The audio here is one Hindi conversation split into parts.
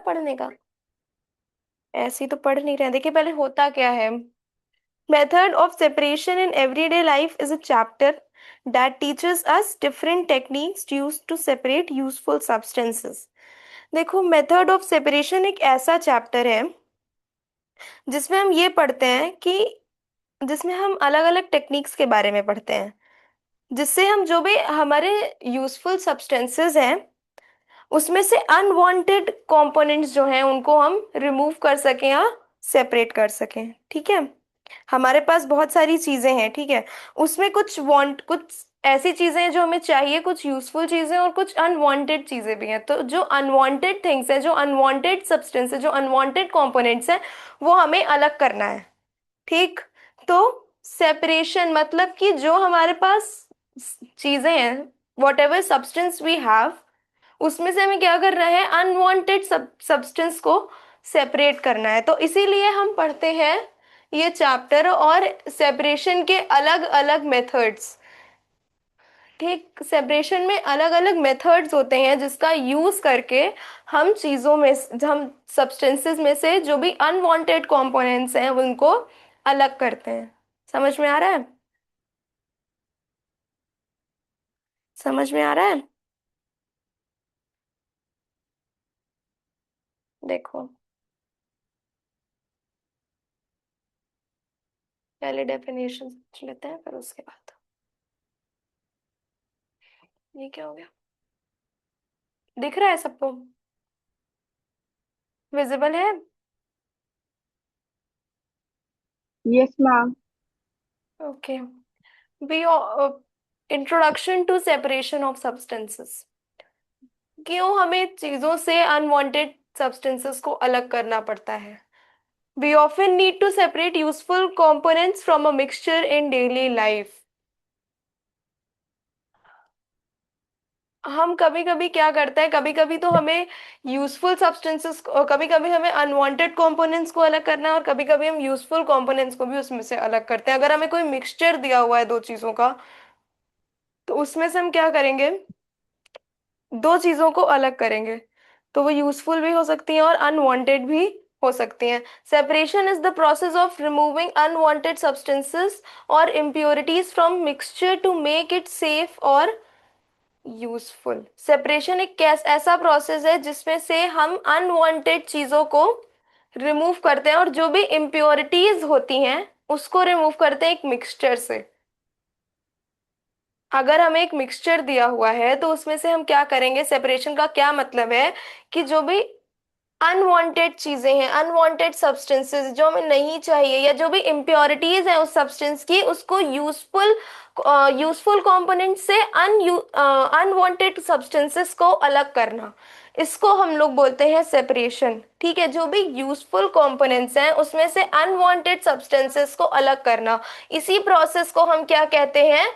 पढ़ने का? ऐसे ही तो पढ़ नहीं रहे। देखिए पहले होता क्या है। Method of separation in everyday life is a chapter that teaches us different techniques used to separate useful substances. देखो, मेथड ऑफ सेपरेशन एक ऐसा चैप्टर है जिसमें हम ये पढ़ते हैं कि जिसमें हम अलग अलग टेक्निक्स के बारे में पढ़ते हैं, जिससे हम जो भी हमारे यूजफुल सब्सटेंसेस हैं उसमें से अनवांटेड कंपोनेंट्स जो हैं उनको हम रिमूव कर सकें या सेपरेट कर सकें। ठीक है। हमारे पास बहुत सारी चीजें हैं, ठीक है। उसमें कुछ ऐसी चीजें हैं जो हमें चाहिए, कुछ यूजफुल चीजें और कुछ अनवांटेड चीजें भी हैं। तो जो अनवांटेड थिंग्स हैं, जो अनवांटेड सब्सटेंस है, जो अनवांटेड कंपोनेंट्स हैं, वो हमें अलग करना है। ठीक। तो सेपरेशन मतलब कि जो हमारे पास चीजें हैं, whatever substance we have, उसमें से हमें क्या करना है, अनवांटेड सब्सटेंस को सेपरेट करना है। तो इसीलिए हम पढ़ते हैं ये चैप्टर और सेपरेशन के अलग अलग मेथड्स। ठीक, सेपरेशन में अलग अलग मेथड्स होते हैं जिसका यूज करके हम चीजों में, हम सब्सटेंसेस में से जो भी अनवांटेड कंपोनेंट्स हैं उनको अलग करते हैं। समझ में आ रहा है? समझ में आ रहा है? देखो, पहले डेफिनेशन समझ लेते हैं फिर उसके बाद। ये क्या हो गया? दिख रहा है सबको? विजिबल है? Yes ma'am. Okay. B introduction to separation of substances. क्यों हमें चीजों से अनवांटेड सब्सटेंसेस को अलग करना पड़ता है? We often need to separate useful components from a mixture in daily life. हम कभी कभी क्या करते हैं, कभी कभी तो हमें यूजफुल सब्सटेंसेस, कभी कभी हमें अनवांटेड कंपोनेंट्स को अलग करना है और कभी कभी हम यूजफुल कंपोनेंट्स को भी उसमें से अलग करते हैं। अगर हमें कोई मिक्सचर दिया हुआ है दो चीजों का, तो उसमें से हम क्या करेंगे, दो चीजों को अलग करेंगे। तो वो यूजफुल भी हो सकती हैं और अनवांटेड भी हो सकती हैं। Separation is the process of removing unwanted substances और impurities from mixture to make it safe और यूजफुल। सेपरेशन एक कैस ऐसा प्रोसेस है जिसमें से हम अनवांटेड चीजों को रिमूव करते हैं और जो भी इम्प्योरिटीज होती हैं उसको रिमूव करते हैं एक मिक्सचर से। अगर हमें एक मिक्सचर दिया हुआ है तो उसमें से हम क्या करेंगे, सेपरेशन का क्या मतलब है कि जो भी अनवांटेड चीजें हैं, अनवांटेड सब्सटेंसेस जो हमें नहीं चाहिए, या जो भी इम्प्योरिटीज हैं उस सब्सटेंस की, उसको यूजफुल कंपोनेंट से अनवांटेड सब्सटेंसेस को अलग करना, इसको हम लोग बोलते हैं सेपरेशन। ठीक है। जो भी यूजफुल कंपोनेंट्स हैं उसमें से अनवांटेड सब्सटेंसेस को अलग करना, इसी प्रोसेस को हम क्या कहते हैं,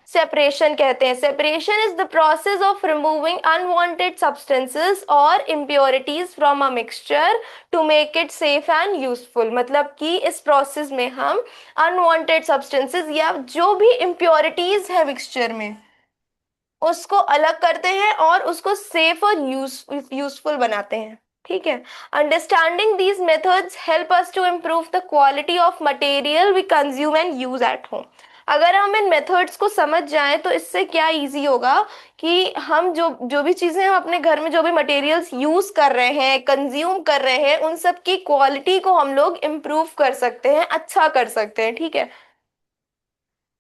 सेपरेशन कहते हैं। Separation is the process of removing unwanted substances और impurities from a mixture to make it safe and useful. मतलब कि इस प्रोसेस में हम अनवांटेड सब्सटेंसेस या जो भी इम्प्योरिटीज है मिक्सचर में उसको अलग करते हैं और उसको सेफ और यूजफुल बनाते हैं। ठीक है। Understanding these methods help us to improve the quality of material we consume and use at home. अगर हम इन मेथड्स को समझ जाएं तो इससे क्या इजी होगा कि हम जो जो भी चीजें हम अपने घर में, जो भी मटेरियल्स यूज कर रहे हैं, कंज्यूम कर रहे हैं, उन सब की क्वालिटी को हम लोग इम्प्रूव कर सकते हैं, अच्छा कर सकते हैं। ठीक है।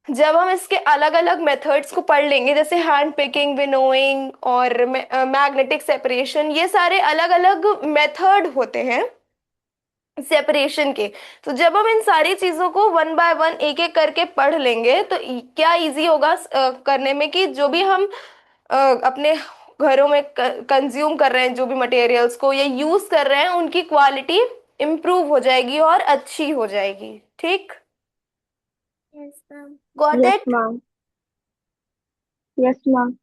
जब हम इसके अलग अलग मेथड्स को पढ़ लेंगे, जैसे हैंड पिकिंग, विनोइंग और मैग्नेटिक सेपरेशन, ये सारे अलग अलग मेथड होते हैं सेपरेशन के। तो जब हम इन सारी चीजों को वन बाय वन एक एक करके पढ़ लेंगे तो क्या इजी होगा करने में, कि जो भी हम अपने घरों में कंज्यूम कर रहे हैं, जो भी मटेरियल्स को या यूज कर रहे हैं, उनकी क्वालिटी इम्प्रूव हो जाएगी और अच्छी हो जाएगी। ठीक। Got yes it? Ma'am. Yes ma'am.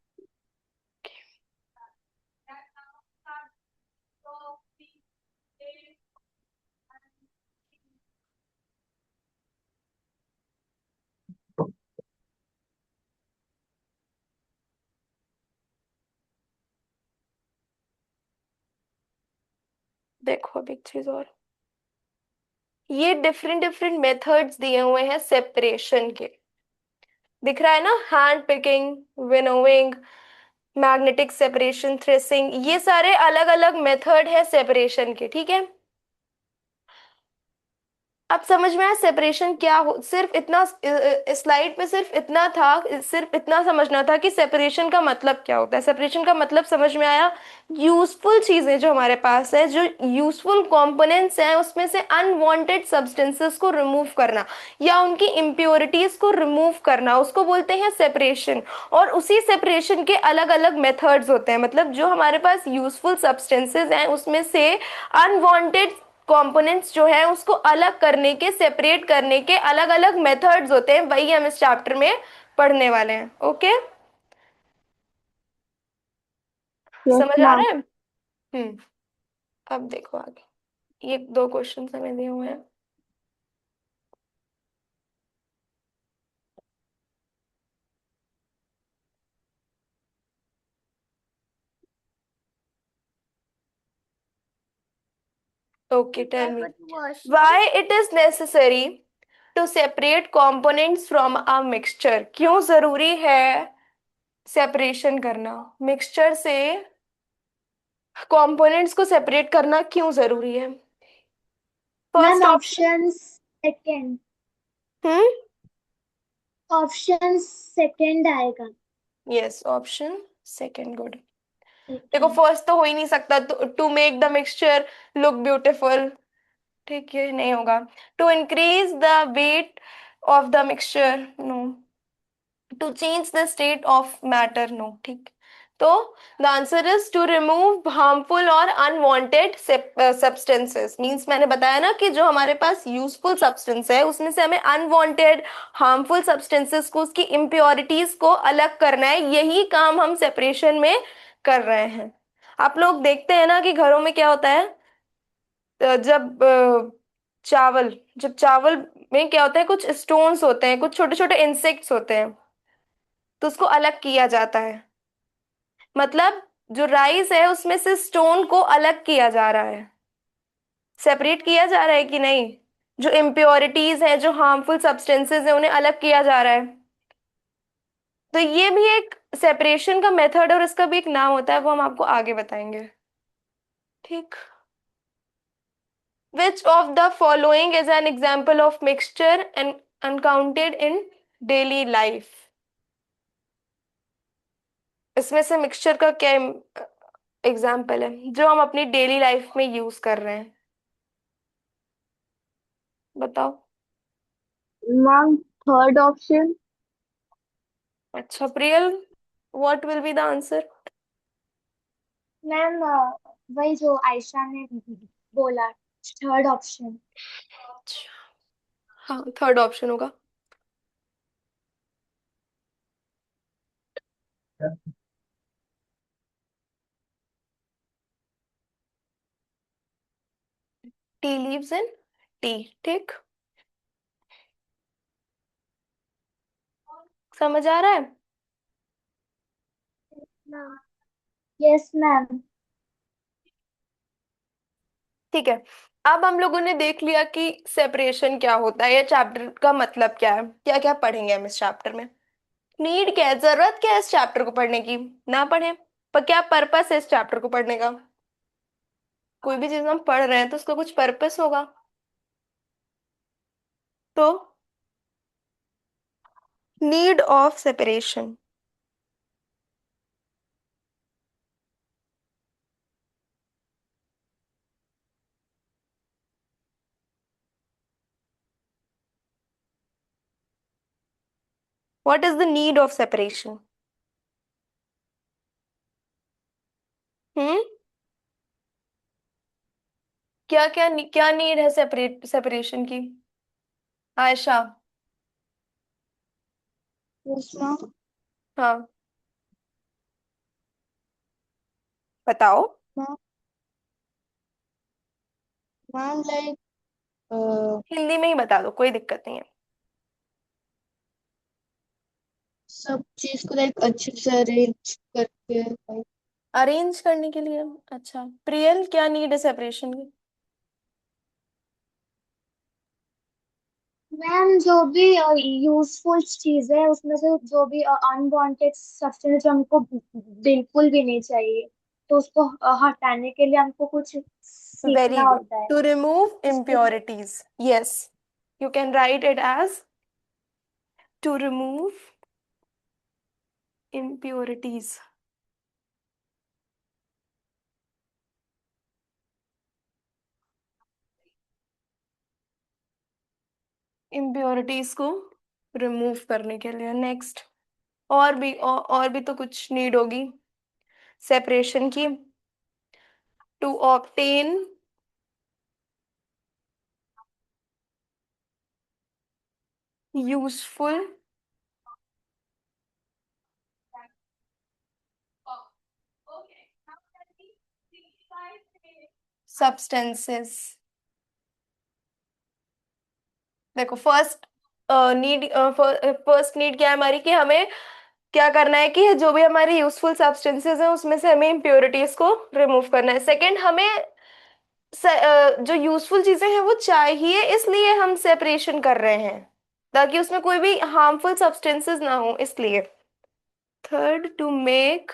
देखो अब एक चीज और, ये डिफरेंट डिफरेंट मेथड्स दिए हुए हैं सेपरेशन के। दिख रहा है ना, hand picking, winnowing, magnetic separation, threshing, ये सारे अलग अलग मेथड है सेपरेशन के, ठीक है। अब समझ में आया सेपरेशन क्या हो, सिर्फ इतना स्लाइड पे सिर्फ इतना था, सिर्फ इतना समझना था कि सेपरेशन का मतलब क्या होता है। सेपरेशन का मतलब समझ में आया, यूजफुल चीजें जो हमारे पास है, जो यूजफुल कंपोनेंट्स हैं, उसमें से अनवांटेड सब्सटेंसेस को रिमूव करना या उनकी इम्प्योरिटीज को रिमूव करना, उसको बोलते हैं सेपरेशन। और उसी सेपरेशन के अलग अलग मेथड्स होते हैं, मतलब जो हमारे पास यूजफुल सब्सटेंसेस हैं उसमें से अनवांटेड कंपोनेंट्स जो है उसको अलग करने के, सेपरेट करने के अलग अलग मेथड्स होते हैं, वही हम इस चैप्टर में पढ़ने वाले हैं। ओके, यस समझ आ मैम। रहा है। हम्म। अब देखो आगे, ये दो क्वेश्चन हमें दिए हुए हैं। Okay, tell me why it is necessary to separate components from a mixture. क्यों जरूरी है सेपरेशन करना, मिक्सचर से कंपोनेंट्स को सेपरेट करना क्यों जरूरी है। Ma'am first option. Option second. Hmm. Option second आएगा। Yes, option second, good. देखो सेकंड। फर्स्ट तो हो ही नहीं सकता, to make the mixture look beautiful, ठीक है, नहीं होगा। To increase the weight of the mixture, no. To change the state of matter, no, ठीक। तो the answer is to remove harmful और अनवांटेड सब्सटेंसेस। मींस मैंने बताया ना कि जो हमारे पास यूजफुल सब्सटेंस है उसमें से हमें अनवांटेड हार्मफुल सब्सटेंसेस को, उसकी इम्प्योरिटीज को अलग करना है, यही काम हम सेपरेशन में कर रहे हैं। आप लोग देखते हैं ना कि घरों में क्या होता है, जब चावल, जब चावल में क्या होता है, कुछ स्टोन्स होते हैं, कुछ छोटे छोटे इंसेक्ट्स होते हैं, तो उसको अलग किया जाता है। मतलब जो राइस है उसमें से स्टोन को अलग किया जा रहा है, सेपरेट किया जा रहा है कि नहीं। जो इम्प्योरिटीज हैं, जो हार्मफुल सब्सटेंसेस हैं, उन्हें अलग किया जा रहा है। तो ये भी एक सेपरेशन का मेथड है और इसका भी एक नाम होता है, वो हम आपको आगे बताएंगे, ठीक। Which of the following is an example of mixture and encountered in daily life? इसमें से मिक्सचर का क्या एग्जाम्पल है जो हम अपनी डेली लाइफ में यूज कर रहे हैं, बताओ। Ma'am third option. अच्छा Priyal, what will be the answer. Ma'am वही जो आयशा ने बोला, थर्ड ऑप्शन। हाँ, थर्ड ऑप्शन होगा। टी लीव्स इन टी, ठीक। समझ आ रहा है। Yes ma'am. ठीक है, अब हम लोगों ने देख लिया कि सेपरेशन क्या होता है या चैप्टर का मतलब क्या है, क्या क्या पढ़ेंगे हम इस चैप्टर में। नीड क्या है, जरूरत क्या है इस चैप्टर को पढ़ने की, ना पढ़े, पर क्या पर्पस है इस चैप्टर को पढ़ने का। कोई भी चीज हम पढ़ रहे हैं तो उसका कुछ पर्पस होगा। तो need of separation, what is the need of separation. Hmm. क्या क्या क्या नीड है सेपरेशन की, आयशा। Yes ma'am. हाँ, बताओ। मैम मैम लाइक हिंदी में ही बता दो, कोई दिक्कत नहीं है। सब चीज को लाइक अच्छे से अरेंज करके like, अरेंज करने के लिए, अच्छा प्रियल, क्या नीड है सेपरेशन की। मैम जो भी यूजफुल चीज है उसमें से जो भी अनवांटेड सब्सटेंस जो हमको बिल्कुल भी नहीं चाहिए, तो उसको हटाने के लिए हमको कुछ वेरी सीखना गुड। होता है। टू रिमूव उसके लिए impurities. Yes, you can write it as to remove impurities. impurities को रिमूव करने के लिए। नेक्स्ट, और भी तो कुछ नीड होगी सेपरेशन की। To obtain useful substances. देखो फर्स्ट नीड, फर्स्ट नीड क्या है हमारी, कि हमें क्या करना है कि जो भी हमारी यूजफुल सब्सटेंसेस हैं उसमें से हमें इम्प्योरिटीज को रिमूव करना है। सेकंड, हमें जो यूजफुल चीजें हैं वो चाहिए, इसलिए हम सेपरेशन कर रहे हैं ताकि उसमें कोई भी हार्मफुल सब्सटेंसेस ना हो, इसलिए। Third, to make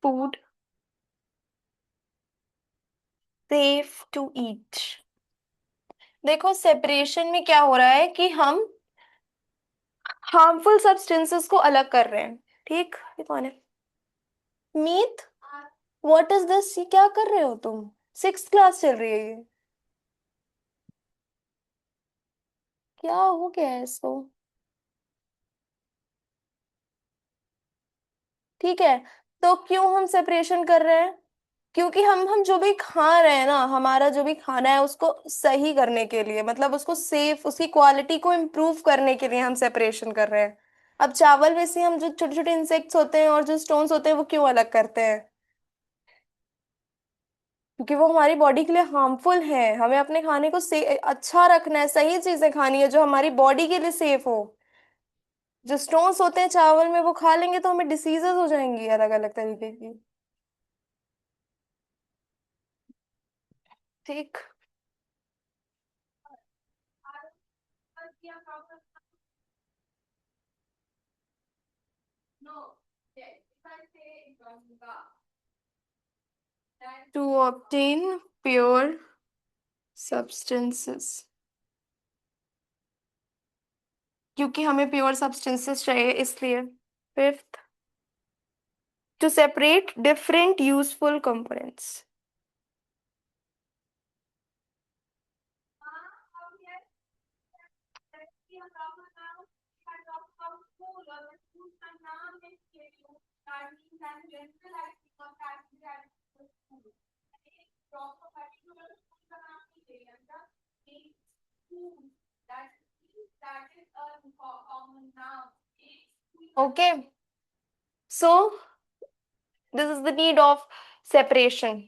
food safe to eat. देखो सेपरेशन में क्या हो रहा है कि हम हार्मफुल सब्सटेंसेस को अलग कर रहे हैं। ठीक, ये कौन है? मीत, व्हाट इज दिस? ये क्या कर रहे हो तुम? सिक्स क्लास चल रही है ये। क्या हो गया है इसको? ठीक है, तो क्यों हम सेपरेशन कर रहे हैं? क्योंकि हम जो भी खा रहे हैं ना, हमारा जो भी खाना है उसको सही करने के लिए, मतलब उसको सेफ, उसकी क्वालिटी को इम्प्रूव करने के लिए हम सेपरेशन कर रहे हैं। अब चावल में से हम जो छोटे छोटे इंसेक्ट्स होते हैं और जो स्टोन्स होते हैं वो क्यों अलग करते हैं? क्योंकि वो हमारी बॉडी के लिए हार्मफुल है। हमें अपने खाने को से अच्छा रखना है, सही चीजें खानी है जो हमारी बॉडी के लिए सेफ हो। जो स्टोन्स होते हैं चावल में वो खा लेंगे तो हमें डिसीजेस हो जाएंगी अलग अलग तरीके की। ठीक। टू ऑब्टेन प्योर सब्सटेंसेस, क्योंकि हमें प्योर सब्सटेंसेस चाहिए इसलिए। Fifth, to separate different useful components. Okay, so this is the need of separation.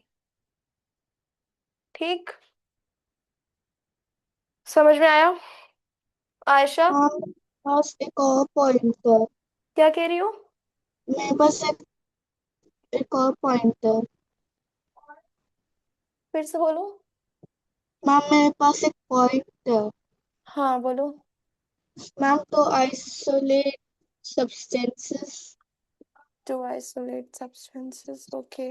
ठीक, समझ में आया? आयशा, हाँ, बस एक और पॉइंट है। क्या कह रही हो? मेरे पास एक और पॉइंट है। फिर से बोलो। मैम मेरे पास एक पॉइंट है। हाँ बोलो। मैम तो isolate substances. To isolate substances. Okay,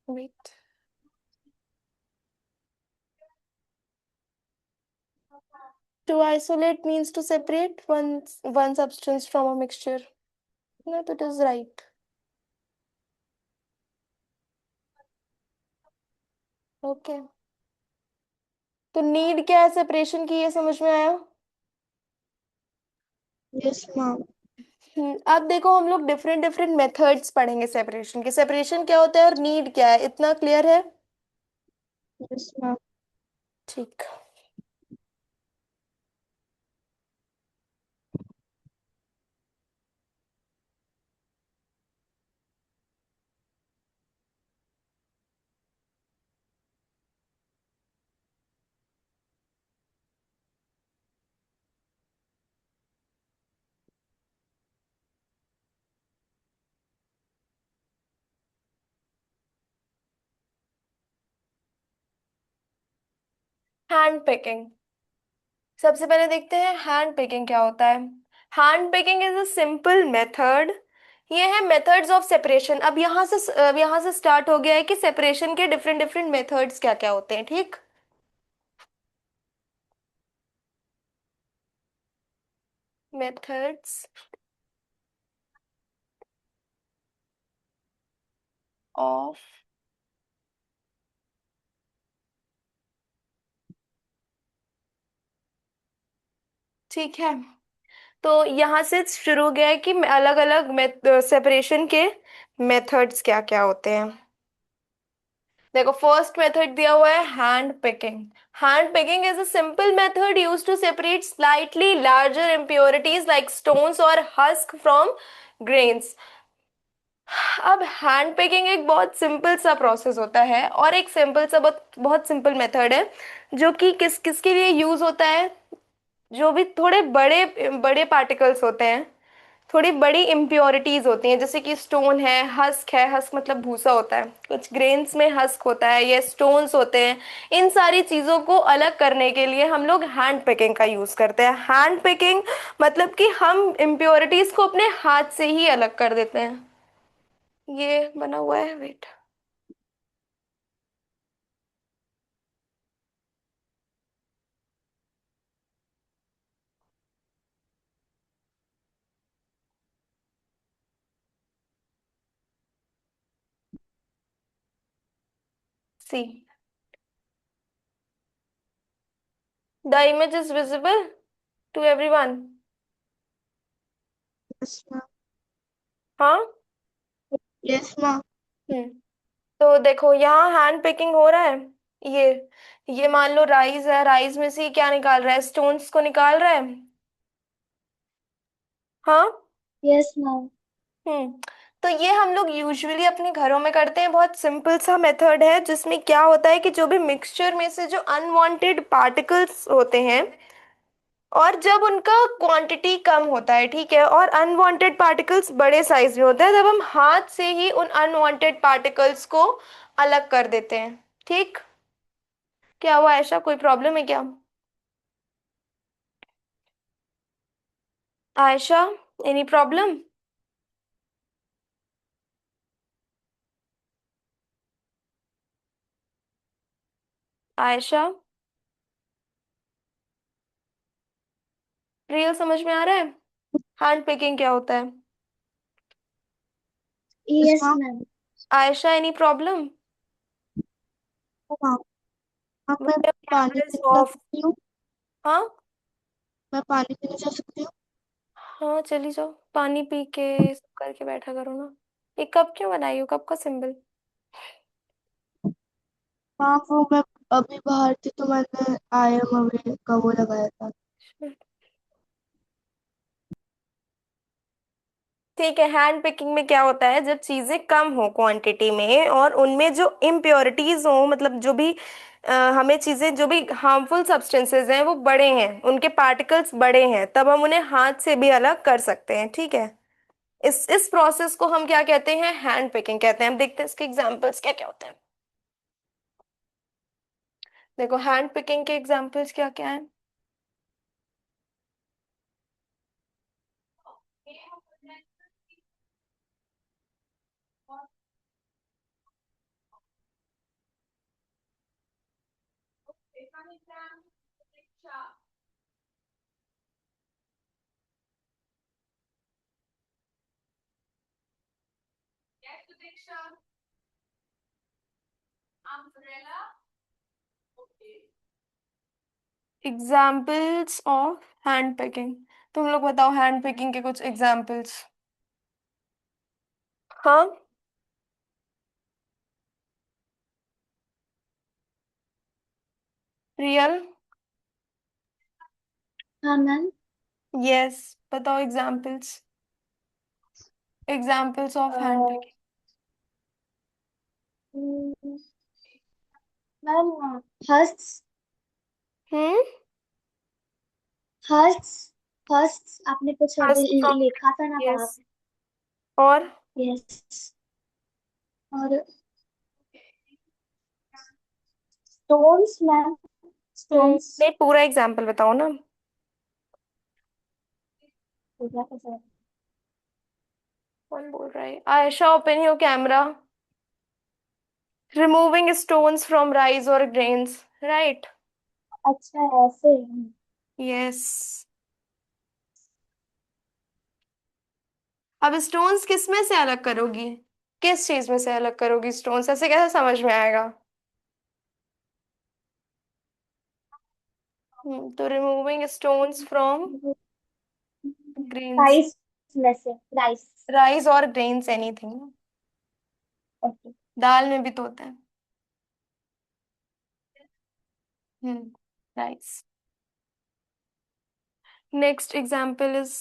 wait. To isolate means to separate one substance from a mixture. No, that is right. Okay. तो नीड क्या है सेपरेशन की, ये समझ में आया? Yes ma'am. अब देखो हम लोग डिफरेंट डिफरेंट मेथड्स पढ़ेंगे सेपरेशन के। सेपरेशन क्या होता है और नीड क्या है, इतना क्लियर है? Yes ma'am. ठीक। Hand picking. सबसे पहले देखते हैं हैंड पिकिंग क्या होता है। Hand picking is a simple method. ये है मेथड्स ऑफ सेपरेशन। अब यहाँ से स्टार्ट हो गया है कि सेपरेशन के डिफरेंट डिफरेंट मेथड्स क्या क्या होते हैं, ठीक। मेथड्स ऑफ, ठीक है। तो यहाँ से शुरू हो गया है कि अलग अलग सेपरेशन के मेथड्स क्या क्या होते हैं। देखो फर्स्ट मेथड दिया हुआ है hand picking. Hand picking is a simple method used to separate slightly larger impurities like stones और हस्क फ्रॉम ग्रेन्स। अब हैंड पिकिंग एक बहुत सिंपल सा प्रोसेस होता है और एक सिंपल सा बहुत बहुत सिंपल मेथड है जो कि किस किसके लिए यूज होता है। जो भी थोड़े बड़े बड़े पार्टिकल्स होते हैं, थोड़ी बड़ी इम्प्योरिटीज होती हैं, जैसे कि स्टोन है, हस्क मतलब भूसा होता है, कुछ ग्रेन्स में हस्क होता है, ये स्टोन्स होते हैं। इन सारी चीजों को अलग करने के लिए हम लोग हैंड पिकिंग का यूज करते हैं। हैंड पिकिंग मतलब कि हम इम्प्योरिटीज को अपने हाथ से ही अलग कर देते हैं। ये बना हुआ है, wait. See, the image is visible to everyone. Yes ma'am. हाँ। Yes ma'am. हम्म। तो देखो यहाँ हैंड पिकिंग हो रहा है। ये ये मान लो राइस है, राइस में से ये क्या निकाल रहा है, स्टोन्स को निकाल रहा है। हाँ। Yes ma'am. हम्म। तो ये हम लोग यूजुअली अपने घरों में करते हैं। बहुत सिंपल सा मेथड है जिसमें क्या होता है कि जो भी मिक्सचर में से जो अनवांटेड पार्टिकल्स होते हैं, और जब उनका क्वांटिटी कम होता है, ठीक है, और अनवांटेड पार्टिकल्स बड़े साइज में होते हैं, तब हम हाथ से ही उन अनवांटेड पार्टिकल्स को अलग कर देते हैं, ठीक। क्या हुआ ऐसा, कोई प्रॉब्लम है क्या? Ayesha, any problem? Ayesha, real समझ में आ रहा है हैंड पिकिंग क्या होता है? Yes yes ma'am. Ayesha, any problem? Ma'am, अब मैं पानी कैमरा इज पीने जा ऑफ। सकती हूँ? हाँ। मैं पानी पीने जा सकती हूँ? हाँ चली जाओ, पानी पी के सब करके बैठा करो ना। ये कप क्यों बनाई हो, कप का सिंबल? हाँ वो मैं अभी बाहर थी तो मैंने आई एम अवे का वो लगाया था। ठीक है। हैंड पिकिंग में क्या होता है, जब चीजें कम हो क्वांटिटी में और उनमें जो इम्प्योरिटीज हो, मतलब जो भी हमें चीजें, जो भी हार्मफुल सब्सटेंसेस हैं वो बड़े हैं, उनके पार्टिकल्स बड़े हैं, तब हम उन्हें हाथ से भी अलग कर सकते हैं, ठीक है। इस प्रोसेस को हम क्या कहते हैं, हैंड पिकिंग कहते हैं। हम देखते हैं इसके एग्जांपल्स क्या क्या होते हैं। देखो हैंड पिकिंग के एग्जांपल्स क्या क्या हैं। Examples of hand picking. तुम लोग बताओ हैंड पिकिंग के कुछ एग्जाम्पल्स। हाँ। रियल। हाँ मैम। यस, बताओ examples, examples of hand picking. Ma'am हर्स्ट। हम्म। हर्स्ट। हर्स्ट आपने कुछ अभी फर्स्ट फ्रॉम, लिखा था ना वहाँ यस। पे। और यस। और स्टोन्स मैम। स्टोन्स। नहीं, पूरा एग्जाम्पल बताओ ना। कौन बोल रहा है? Ayesha, open your camera. Removing stones from rice और ग्रेन्स, राइट? अच्छा ऐसे। यस। अब स्टोन्स किस में से अलग करोगी? किस चीज में से अलग करोगी स्टोन्स? ऐसे कैसे समझ में आएगा? तो removing stones from grains. Rice में से, राइस। राइस और ग्रेन्स, एनीथिंग। ओके। दाल में भी तो होता है। Hmm, rice. Next example is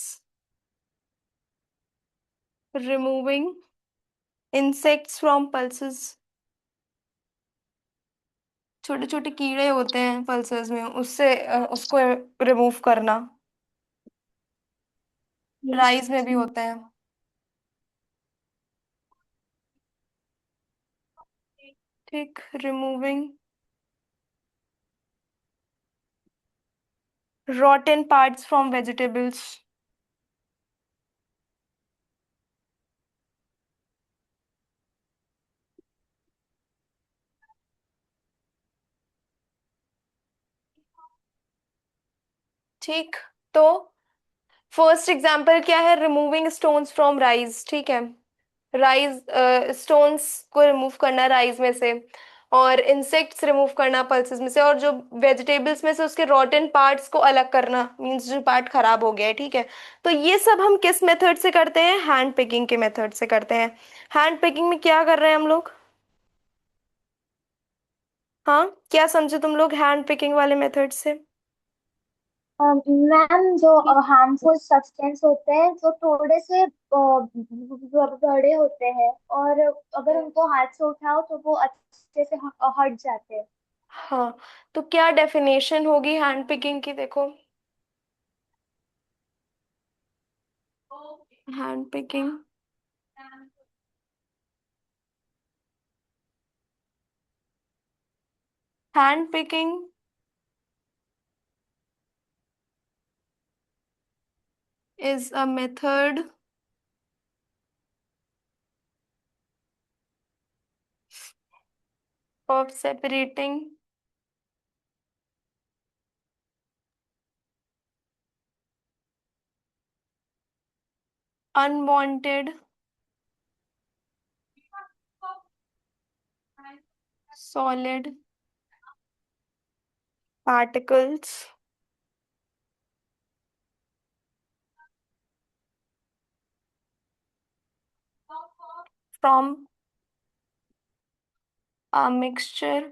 removing insects from pulses. छोटे छोटे कीड़े होते हैं पल्सेस में, उससे उसको रिमूव करना। यस। राइस में भी होते हैं। ठीक, removing rotten parts from vegetables। ठीक, तो फर्स्ट एग्जाम्पल क्या है? रिमूविंग स्टोन्स फ्रॉम राइस, ठीक है। राइस, स्टोन्स को रिमूव करना राइस में से, और इंसेक्ट्स रिमूव करना पल्सेस में से, और जो वेजिटेबल्स में से उसके रॉटन पार्ट्स को अलग करना, मींस जो पार्ट खराब हो गया है, ठीक है। तो ये सब हम किस मेथड से करते हैं? हैंड पिकिंग के मेथड से करते हैं। हैंड पिकिंग में क्या कर रहे हैं हम लोग? हाँ, क्या समझे तुम लोग हैंड पिकिंग वाले मेथड से? मैम, जो हार्मफुल सब्सटेंस होते हैं जो थोड़े से बड़े होते हैं, और अगर उनको हाथ से उठाओ तो वो अच्छे से हट जाते हैं। हाँ, तो क्या डेफिनेशन होगी हैंड पिकिंग की, देखो। Hand picking, hand picking is a method of separating unwanted solid particles from a mixture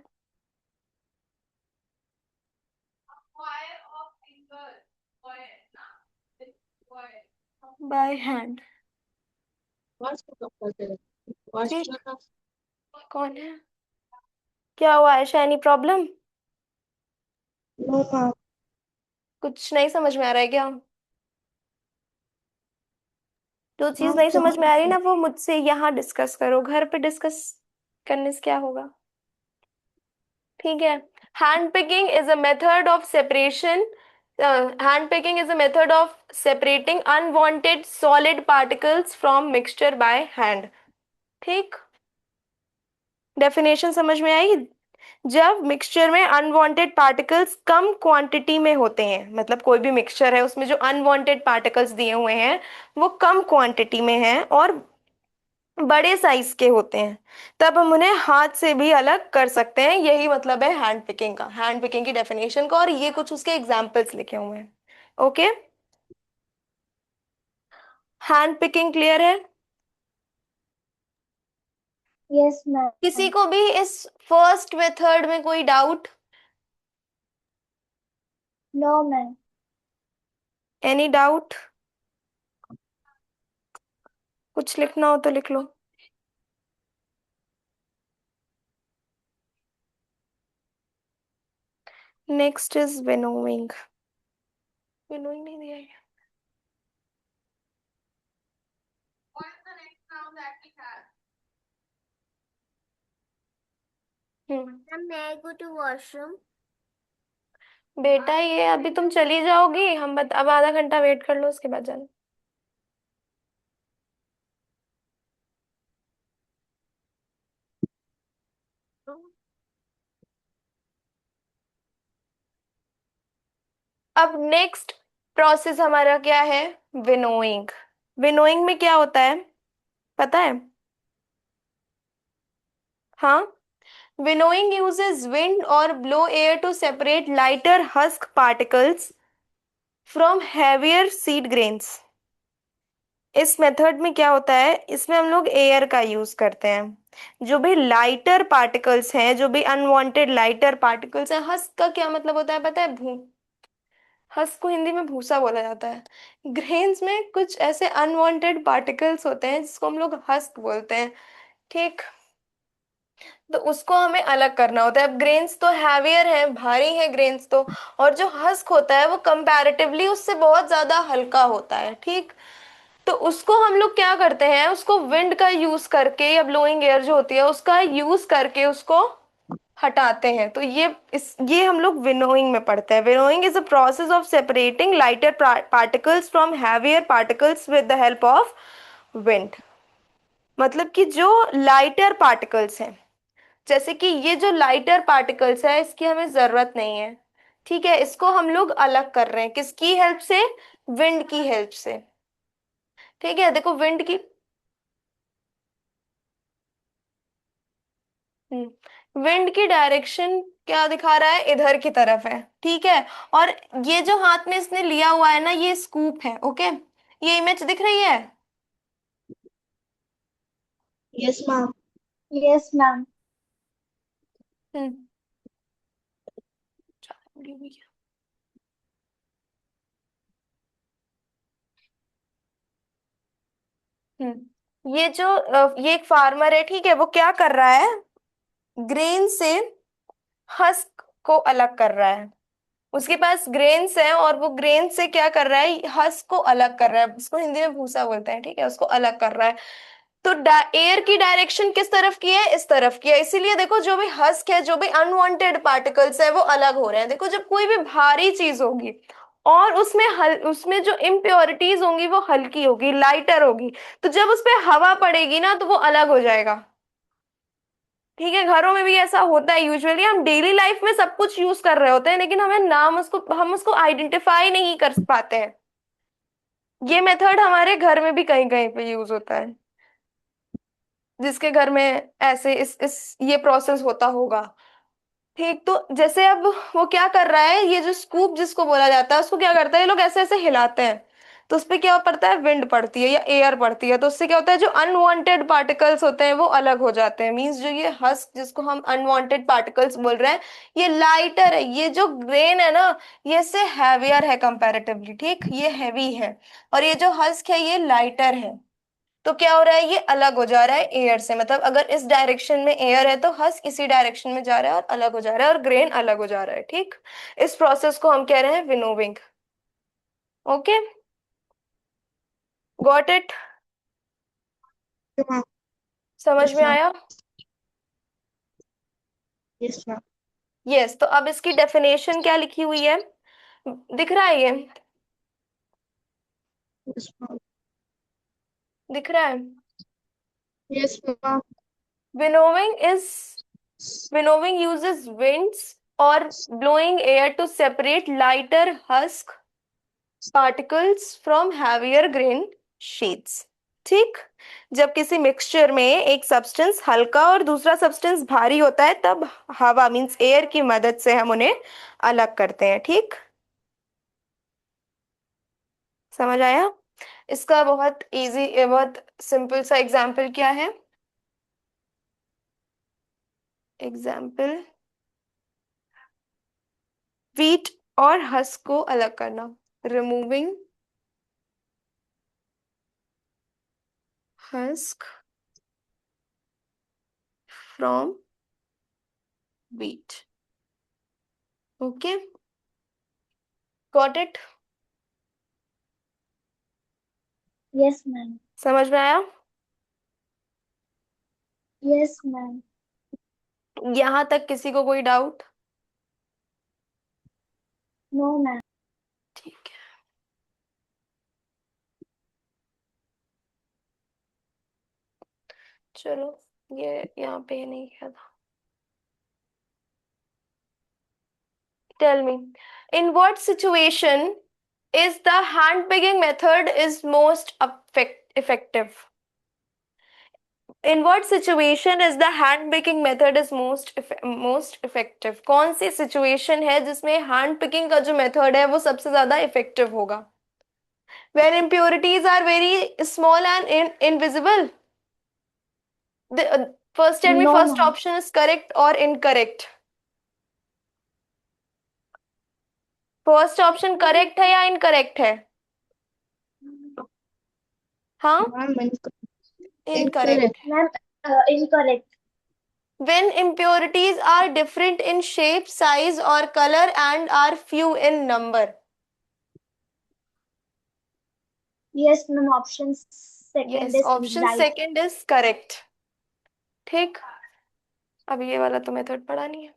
by hand। ठीक, कौन है? क्या हुआ आयशा, एनी प्रॉब्लम? कुछ नहीं समझ में आ रहा है क्या? जो चीज नहीं समझ में आ रही ना, वो मुझसे यहाँ डिस्कस करो, घर पे डिस्कस करने से क्या होगा? ठीक है। Hand picking is a method of separation, hand picking is a method of separating unwanted solid particles from mixture by hand. ठीक, डेफिनेशन समझ में आई? जब मिक्सचर में अनवांटेड पार्टिकल्स कम क्वांटिटी में होते हैं, मतलब कोई भी मिक्सचर है उसमें जो अनवांटेड पार्टिकल्स दिए हुए हैं वो कम क्वांटिटी में हैं और बड़े साइज के होते हैं, तब हम उन्हें हाथ से भी अलग कर सकते हैं। यही मतलब है हैंड पिकिंग का, हैंड पिकिंग की डेफिनेशन का, और ये कुछ उसके एग्जांपल्स लिखे हुए हैं। ओके, हैंड पिकिंग क्लियर है? यस किसी मैम। को भी इस फर्स्ट मेथड में कोई doubt? No ma'am. Any doubt? कुछ लिखना हो तो लिख लो। Next is winnowing. विनोइंग नहीं दिया है। हम्म, Ma'am, may I go to washroom? बेटा ये अभी तुम चली जाओगी, अब आधा घंटा वेट कर लो, उसके बाद जाना। अब नेक्स्ट प्रोसेस हमारा क्या है? विनोइंग। विनोइंग में क्या होता है, पता है? हाँ। Winnowing uses wind or blow air to separate lighter husk particles from heavier seed grains। इस मेथड में क्या होता है, इसमें हम लोग एयर का यूज करते हैं। जो भी लाइटर पार्टिकल्स हैं, जो भी अनवांटेड लाइटर पार्टिकल्स हैं, हस्क का क्या मतलब होता है पता है? हस्क को हिंदी में भूसा बोला जाता है। ग्रेन्स में कुछ ऐसे अनवांटेड पार्टिकल्स होते हैं जिसको हम लोग हस्क बोलते हैं। ठीक। तो उसको हमें अलग करना होता है। अब ग्रेन्स तो हैवियर है, भारी है ग्रेन्स तो, और जो हस्क होता है वो कंपैरेटिवली उससे बहुत ज्यादा हल्का होता है। ठीक। तो उसको हम लोग क्या करते हैं, उसको विंड का यूज करके या ब्लोइंग एयर जो होती है उसका यूज करके उसको हटाते हैं। तो ये हम लोग विनोइंग में पढ़ते हैं। Winnowing is a process of separating lighter particles from heavier particles with the help of wind. मतलब कि जो लाइटर पार्टिकल्स हैं, जैसे कि ये जो लाइटर पार्टिकल्स है इसकी हमें जरूरत नहीं है, ठीक है, इसको हम लोग अलग कर रहे हैं किसकी हेल्प से? विंड की हेल्प से। ठीक है, देखो विंड की। विंड की डायरेक्शन क्या दिखा रहा है? इधर की तरफ है, ठीक है। और ये जो हाथ में इसने लिया हुआ है ना, ये स्कूप है, ओके। ये इमेज दिख रही है? Yes ma'am. Yes ma'am. Hmm. ये एक फार्मर है, ठीक है, वो क्या कर रहा है? ग्रेन से हस्क को अलग कर रहा है। उसके पास ग्रेन्स है और वो ग्रेन से क्या कर रहा है? हस्क को अलग कर रहा है। उसको हिंदी में भूसा बोलते हैं, ठीक है, उसको अलग कर रहा है। तो एयर की डायरेक्शन किस तरफ की है? इस तरफ की है। इसीलिए देखो जो भी हस्क है, जो भी अनवांटेड पार्टिकल्स है वो अलग हो रहे हैं। देखो जब कोई भी भारी चीज होगी और उसमें जो इम्प्योरिटीज होंगी वो हल्की होगी, लाइटर होगी, तो जब उस पे हवा पड़ेगी ना तो वो अलग हो जाएगा। ठीक है, घरों में भी ऐसा होता है। यूजुअली हम डेली लाइफ में सब कुछ यूज कर रहे होते हैं लेकिन हम उसको आइडेंटिफाई नहीं कर पाते हैं। ये मेथड हमारे घर में भी कहीं कहीं पे यूज होता है, जिसके घर में ऐसे इस ये प्रोसेस होता होगा। ठीक। तो जैसे अब वो क्या कर रहा है, ये जो स्कूप जिसको बोला जाता है उसको क्या करता है, ये लोग ऐसे ऐसे हिलाते हैं, तो उस पे क्या पड़ता है? विंड पड़ती है या एयर पड़ती है। तो उससे क्या होता है, जो अनवांटेड पार्टिकल्स होते हैं वो अलग हो जाते हैं। मींस जो ये हस्क जिसको हम अनवांटेड पार्टिकल्स बोल रहे हैं, ये लाइटर है। ये जो ग्रेन है ना, ये इससे हैवियर है कंपैरेटिवली, ठीक, ये हैवी है। और ये जो हस्क है ये लाइटर है। तो क्या हो रहा है, ये अलग हो जा रहा है एयर से। मतलब अगर इस डायरेक्शन में एयर है तो हस्क इसी डायरेक्शन में जा रहा है और अलग हो जा रहा है, और ग्रेन अलग हो जा रहा है। ठीक। इस प्रोसेस को हम कह रहे हैं winnowing. Okay, got it? Ma'am. समझ यस में मैम। आया? Yes ma'am. यस। तो अब इसकी डेफिनेशन क्या लिखी हुई है, दिख रहा है ये? Yes ma'am. दिख रहा है? Yes ma'am. Winnowing is winnowing uses winds or blowing air to separate lighter husk particles from heavier grain sheets। ठीक। जब किसी मिक्सचर में एक सब्सटेंस हल्का और दूसरा सब्सटेंस भारी होता है तब हवा मींस एयर की मदद से हम उन्हें अलग करते हैं। ठीक। समझ आया? इसका बहुत इजी, बहुत सिंपल सा एग्जाम्पल क्या है? एग्जाम्पल, वीट और हस्क को अलग करना। Removing husk from wheat. Okay, got it? Yes ma'am. समझ में आया? Yes ma'am. यहां तक किसी को कोई डाउट? No ma'am. ठीक है, चलो, ये यहाँ पे नहीं किया था। Tell me, in what situation is the hand picking method is most effective? In what situation is the hand picking method is most effective? कौन सी सिचुएशन है जिसमें हैंड पिकिंग का जो मेथड है वो सबसे ज्यादा इफेक्टिव होगा? When impurities are very small and invisible. First, tell me, no first ma'am. option is correct or incorrect? First option correct है या इनकरेक्ट है? हाँ, मैम इनकरेक्ट इनकरेक्ट। है। Ma'am incorrect. When impurities are different in shape, size or color and are few in number. Yes ma'am, option second yes, is option right. Second is correct. ठीक, अब ये वाला तो मेथड पढ़ा नहीं है।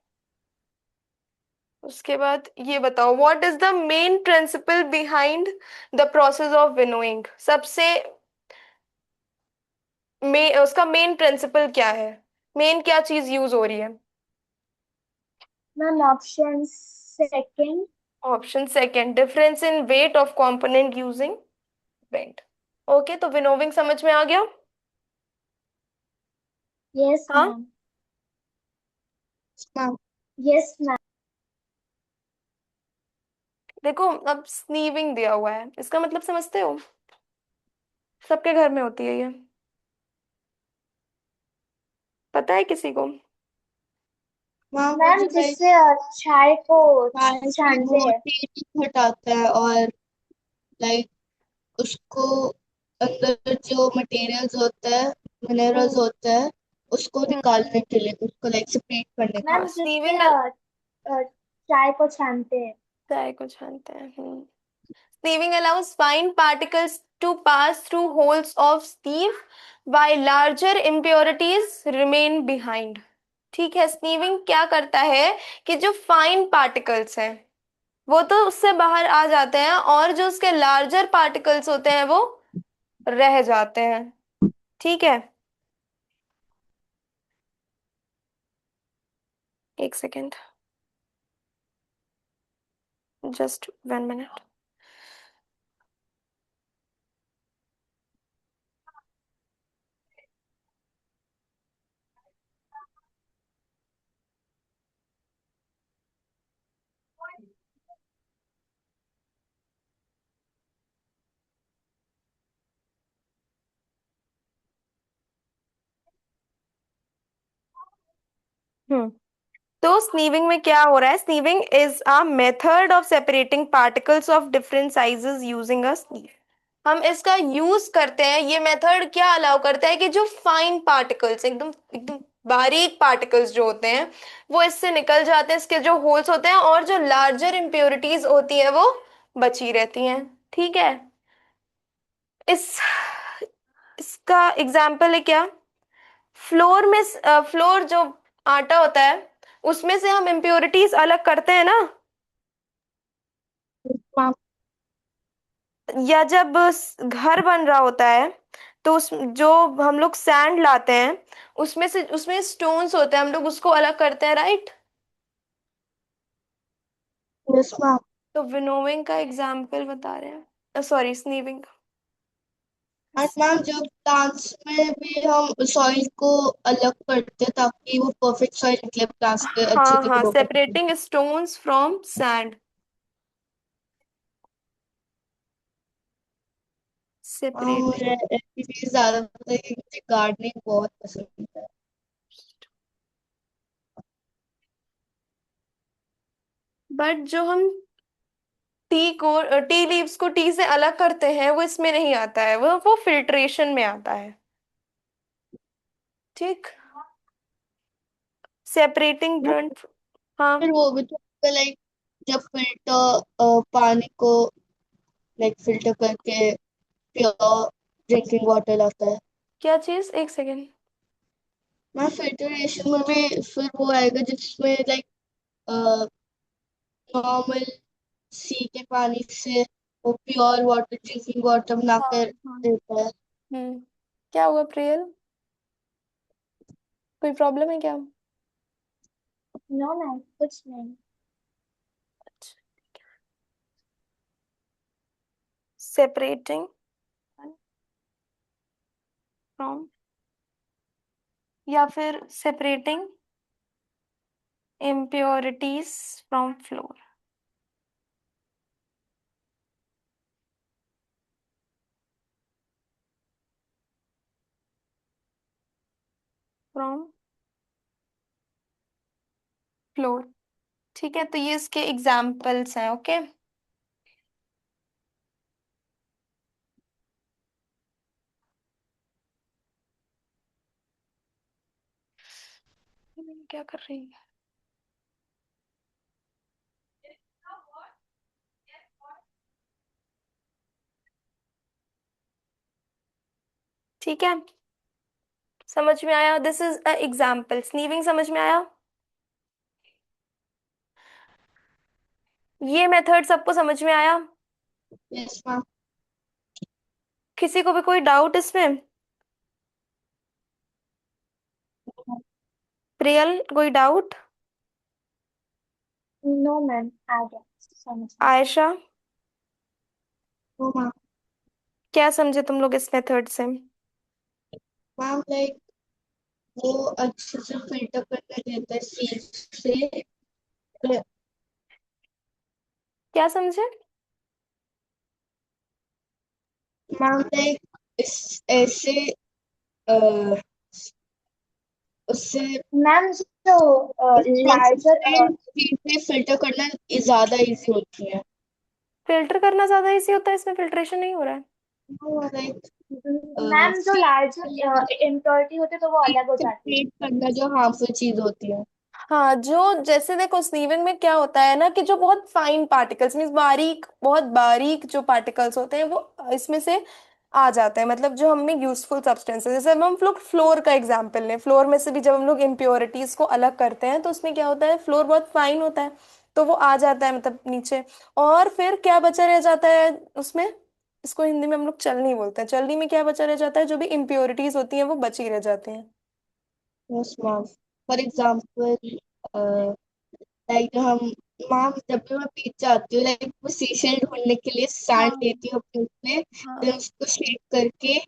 उसके बाद ये बताओ, what is the main principle behind the process of winnowing? सबसे उसका मेन प्रिंसिपल क्या है? मेन क्या चीज यूज हो रही है? Ma'am option second. Option second, difference in weight of component using weight. Okay, तो विनोविंग समझ में आ गया? यस हाँ, मैम। Yes ma'am. देखो, अब स्नीविंग दिया हुआ है, इसका मतलब समझते हो? सबके घर में होती है ये, पता है किसी को? मैम जिससे चाय को फाइनली छानते वो हैं। टेस्ट हटाता है और लाइक उसको अंदर जो मटेरियल्स होता है, मिनरल्स हम्म। होता है, उसको हम्म। निकालने के लिए, उसको लाइक सेपरेट करने के हाँ, मैम लिए। जिससे स्नीविंग चाय को छानते हैं। चाय को छानते हैं। Sieving allows fine particles to pass through holes of sieve while larger impurities remain behind. ठीक है, स्नीविंग क्या करता है कि जो फाइन पार्टिकल्स हैं वो तो उससे बाहर आ जाते हैं, और जो उसके लार्जर पार्टिकल्स होते हैं वो रह जाते हैं। ठीक है, एक सेकेंड, जस्ट 1 मिनट। हम्म, तो स्नीविंग में क्या हो रहा है? Sieving is a method of separating particles of different sizes using a sieve. हम इसका यूज करते हैं, ये मेथड क्या अलाउ करता है कि जो फाइन पार्टिकल्स, एकदम एकदम बारीक पार्टिकल्स जो होते हैं वो इससे निकल जाते हैं, इसके जो होल्स होते हैं, और जो लार्जर इम्प्योरिटीज होती है वो बची रहती हैं। ठीक है, इस इसका एग्जाम्पल है क्या? फ्लोर में फ्लोर जो आटा होता है उसमें से हम इम्प्योरिटीज अलग करते हैं ना, हाँ, या जब घर बन रहा होता है तो उस जो हम लोग सैंड लाते हैं उसमें से, उसमें स्टोन्स होते हैं, हम लोग उसको अलग करते हैं, राइट? Yes ma'am. तो विनोविंग का एग्जाम्पल बता रहे हैं, सॉरी, स्नीविंग। और मैम जो प्लांट्स में भी हम सॉइल को अलग करते हैं ताकि वो परफेक्ट सॉइल निकले, प्लांट्स के अच्छे हाँ से हाँ, ग्रो कर सके। Separating stones from sand, separating. मुझे ऐसी चीज ज्यादा पता है कि मुझे गार्डनिंग बहुत पसंद है। बट जो हम टी लीव्स को टी से अलग करते हैं वो इसमें नहीं आता है, वो फिल्ट्रेशन में आता है। ठीक, सेपरेटिंग ब्रंट। हाँ, फिर वो भी तो लाइक जब फिल्टर पानी को लाइक फिल्टर करके प्योर ड्रिंकिंग वाटर लाता है। क्या चीज, एक सेकेंड। मैं फिल्टरेशन में भी फिर वो आएगा जिसमें लाइक नॉर्मल सी के पानी से वो प्योर वाटर ड्रिंकिंग वाटर हाँ बनाकर हाँ। देता है। हम्म। क्या हुआ प्रियल, कोई प्रॉब्लम है क्या? नो मैम, कुछ नहीं। सेपरेटिंग फ्रॉम, या फिर separating impurities from floor, from floor. ठीक है, तो ये इसके एग्जाम्पल्स हैं। ओके, क्या कर रही है? ठीक है, समझ में आया? This is a example. Sieving समझ में आया? ये मेथड सबको समझ में आया? Yes ma'am. किसी को भी कोई डाउट इसमें? प्रियल, कोई डाउट? नो मैम, आ गया समझ में। आयशा, तो मैम, क्या समझे तुम लोग इस मेथड से? लाइक वो अच्छे से फिल्टर करके देता है सी से। क्या समझे? मैम लाइक इस ऐसे अ, उससे मैम जो लार्जर, कंसंट्रेट चीजें फिल्टर करना ज्यादा इजी होती है। फिल्टर करना ज्यादा इजी होता है, इसमें फिल्ट्रेशन नहीं हो रहा है। लाइक मैम जो सी लार्जर इम्प्योरिटी होती है तो वो अलग हो जाती है। सेपरेट करना जो हार्मफुल चीज होती है। हाँ, जो जैसे देखो स्नीविंग में क्या होता है ना, कि जो बहुत फाइन पार्टिकल्स मीन्स बारीक, बहुत बारीक जो पार्टिकल्स होते हैं वो इसमें से आ जाते हैं। मतलब जो हमें यूजफुल सब्सटेंसेस, जैसे अब हम लोग फ्लोर का एग्जांपल लें, फ्लोर में से भी जब हम लोग इम्प्योरिटीज को अलग करते हैं तो उसमें क्या होता है, फ्लोर बहुत फाइन होता है तो वो आ जाता है मतलब नीचे। और फिर क्या बचा रह जाता है उसमें, इसको हिंदी में हम लोग चलनी बोलते हैं, चलनी में क्या बचा रह जाता है, जो भी इम्प्योरिटीज होती हैं वो बची रह जाती हैं। Yes ma'am. For example like हम मैम जब भी मैं पीछे जाती हूँ लाइक वो सीशल ढूंढने के लिए सैंड हाँ लेती हूँ अपने उसमें, हाँ फिर उसको शेक करके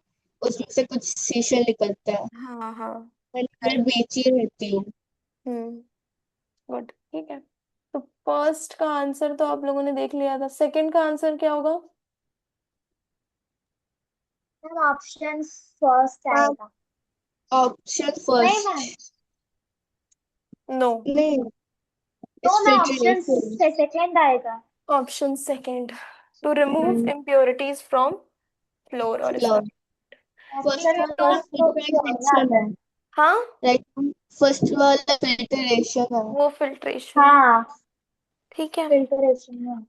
उसमें से कुछ सीशल निकलता है। हाँ हाँ। मैं निकल बेची रहती हूँ। हम्म, गुड, ठीक है। तो फर्स्ट का आंसर तो आप लोगों ने देख लिया था, सेकंड का आंसर क्या होगा? मैम ऑप्शन फर्स्ट मैम आएगा। ऑप्शन नहीं मैम, फर्स्ट नो, नहीं, तो इट्स मैं ऑप्शन फिल्ट्रेशन। से सेकंड आएगा। Option second, to remove impurities from flour, और इसका फर्स्ट ऑप्शन वाला फर्स्ट तो पहला फिल्ट्रेशन आता है। है। हाँ, लाइक फर्स्ट वाला फिल्ट्रेशन है। वो फिल्ट्रेशन है। हाँ, ठीक है, फिल्टरेशन में।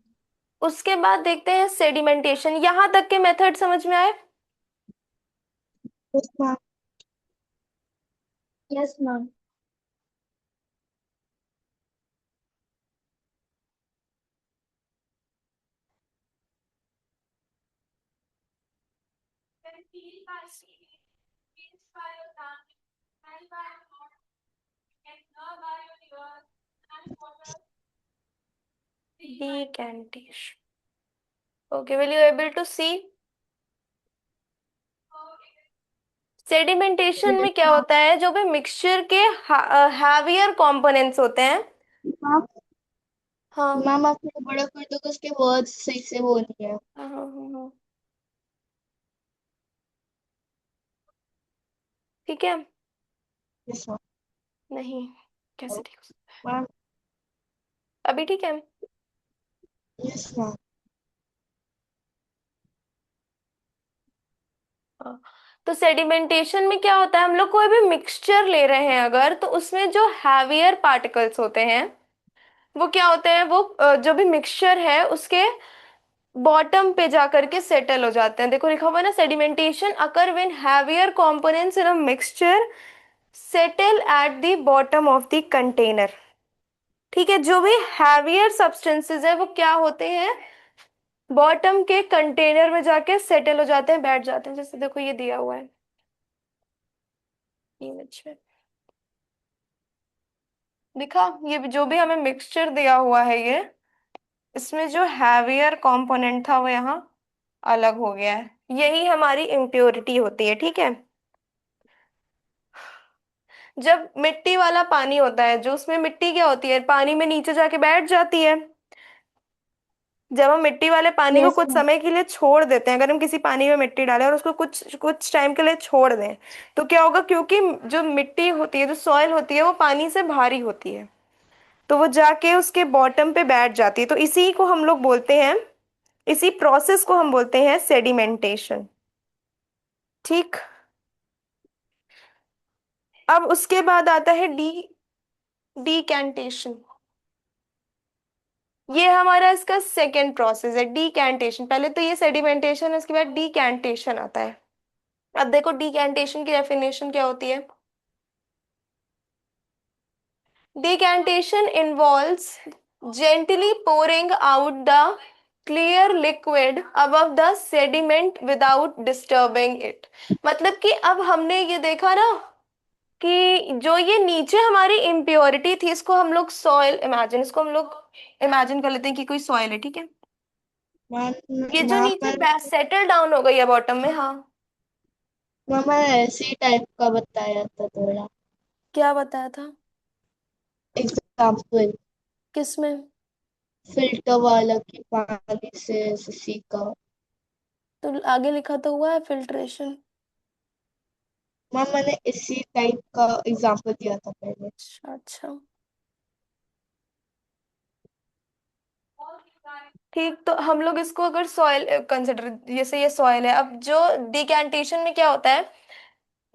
उसके बाद देखते हैं सेडिमेंटेशन। यहाँ तक के मेथड समझ में आए? Yes ma'am. Yes ma'am. Decantation. Okay, will you able to see? Sedimentation में क्या होता है, जो भी मिक्सचर के हैवियर कंपोनेंट्स होते हैं। मैम हाँ मैम आप थोड़ा बड़ा कर दो, उसके वर्ड्स सही से वो नहीं है। हाँ हाँ हाँ, हाँ। ठीक है, यस मैम। नहीं, कैसे ठीक हो सकता मैम है? अभी ठीक है। Yes ma'am. हाँ। तो सेडिमेंटेशन में क्या होता है, हम लोग कोई भी मिक्सचर ले रहे हैं अगर, तो उसमें जो हैवियर पार्टिकल्स होते हैं वो क्या होते हैं, वो जो भी मिक्सचर है उसके बॉटम पे जा करके सेटल हो जाते हैं। देखो लिखा हुआ है ना, sedimentation occur when heavier components in a mixture settle at the bottom of the container. ठीक है, जो भी हैवियर सब्सटेंसेस है वो क्या होते हैं, बॉटम के कंटेनर में जाके सेटल हो जाते हैं, बैठ जाते हैं। जैसे देखो ये दिया हुआ है इमेज में, दिखा, ये जो भी हमें मिक्सचर दिया हुआ है ये, इसमें जो हैवियर कंपोनेंट था वो यहाँ अलग हो गया है, यही हमारी इम्प्योरिटी होती है। ठीक है, जब मिट्टी वाला पानी होता है, जो उसमें मिट्टी क्या होती है, पानी में नीचे जाके बैठ जाती है। जब हम मिट्टी वाले पानी को यस कुछ मैम। समय के लिए छोड़ देते हैं, अगर हम किसी पानी में मिट्टी डालें और उसको कुछ कुछ टाइम के लिए छोड़ दें, तो क्या होगा, क्योंकि जो मिट्टी होती है, जो सॉइल होती है, वो पानी से भारी होती है, तो वो जाके उसके बॉटम पे बैठ जाती है। तो इसी को हम लोग बोलते हैं, इसी प्रोसेस को हम बोलते हैं सेडिमेंटेशन। ठीक, अब उसके बाद आता है डीकैंटेशन। ये हमारा इसका सेकेंड प्रोसेस है, डीकैंटेशन। पहले तो ये सेडिमेंटेशन है, उसके बाद डीकैंटेशन आता है। अब देखो डीकैंटेशन की डेफिनेशन क्या होती है। Decantation involves gently pouring out the clear liquid above the sediment without disturbing it। मतलब कि अब हमने ये देखा ना कि जो ये नीचे हमारी इम्प्योरिटी थी, इसको हम लोग सॉइल इमेजिन, इसको हम लोग इमेजिन कर लेते हैं कि कोई सॉइल है। ठीक है, ये जो वहां नीचे पर सेटल डाउन हो गई है बॉटम में। हाँ, मामा ऐसे टाइप का बताया था थोड़ा क्या बताया था, एग्जाम्पल, किसमें। फिल्टर वाला कि पानी से सीखा। तो आगे लिखा तो हुआ है फिल्ट्रेशन। मैम मैंने इसी टाइप का एग्जाम्पल दिया था पहले। अच्छा अच्छा, ठीक, तो हम लोग इसको अगर सॉइल कंसिडर, जैसे ये सॉइल है, अब जो डिकैंटेशन में क्या होता है,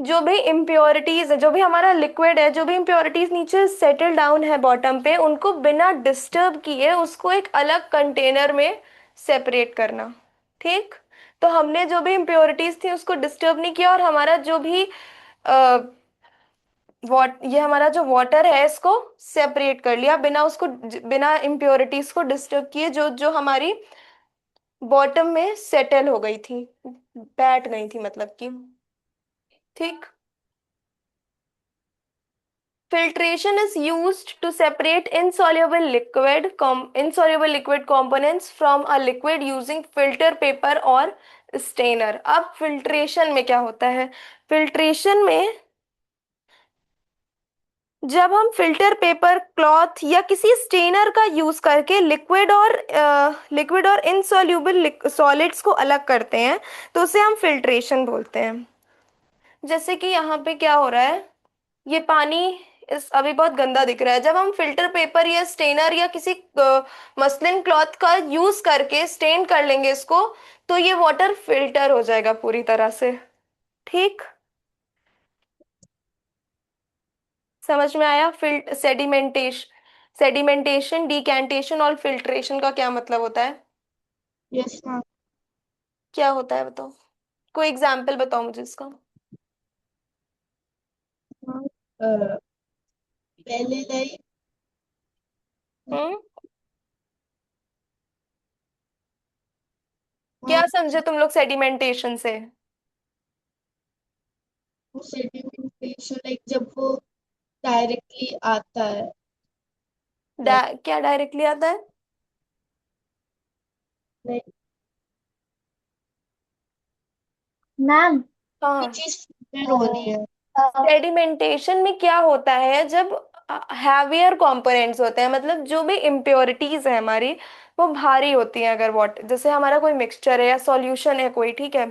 जो भी इम्प्योरिटीज है, जो भी हमारा लिक्विड है, जो भी इम्प्योरिटीज नीचे सेटल डाउन है बॉटम पे, उनको बिना डिस्टर्ब किए उसको एक अलग कंटेनर में सेपरेट करना। ठीक, तो हमने जो भी इम्प्योरिटीज थी उसको डिस्टर्ब नहीं किया, और हमारा जो भी ये हमारा जो वाटर है इसको सेपरेट कर लिया, बिना उसको, बिना इम्प्योरिटीज को डिस्टर्ब किए, जो जो हमारी बॉटम में सेटल हो गई थी, बैठ गई थी मतलब कि। ठीक, filtration is used to separate insoluble liquid components from a liquid using filter paper और स्टेनर। अब फिल्ट्रेशन में क्या होता है, फिल्ट्रेशन में जब हम फिल्टर पेपर, क्लॉथ या किसी स्टेनर का यूज करके लिक्विड और इनसॉल्युबल सॉलिड्स को अलग करते हैं, तो उसे हम फिल्ट्रेशन बोलते हैं। जैसे कि यहाँ पे क्या हो रहा है, ये पानी इस अभी बहुत गंदा दिख रहा है, जब हम फिल्टर पेपर या स्टेनर या किसी मसलिन क्लॉथ का यूज करके स्टेन कर लेंगे इसको, तो ये वाटर फिल्टर हो जाएगा पूरी तरह से। ठीक, समझ में आया। सेडिमेंटेशन, डिकैंटेशन और फिल्ट्रेशन का क्या मतलब होता है, यस मैम। क्या होता है बताओ, कोई एग्जाम्पल बताओ मुझे इसका। पहले लाइक हम्म, क्या समझे तुम लोग सेडिमेंटेशन से। सेडिमेंटेशन लाइक जब वो डायरेक्टली आता है, लाइक क्या डायरेक्टली आता है, लाइक मैम, ये हाँ। चीज फिल्टर हो रही है। सेडिमेंटेशन में क्या होता है, जब हैवियर कंपोनेंट्स होते हैं, मतलब जो भी इम्प्योरिटीज है हमारी, वो भारी होती हैं। अगर वाटर, जैसे हमारा कोई मिक्सचर है या सॉल्यूशन है कोई, ठीक है,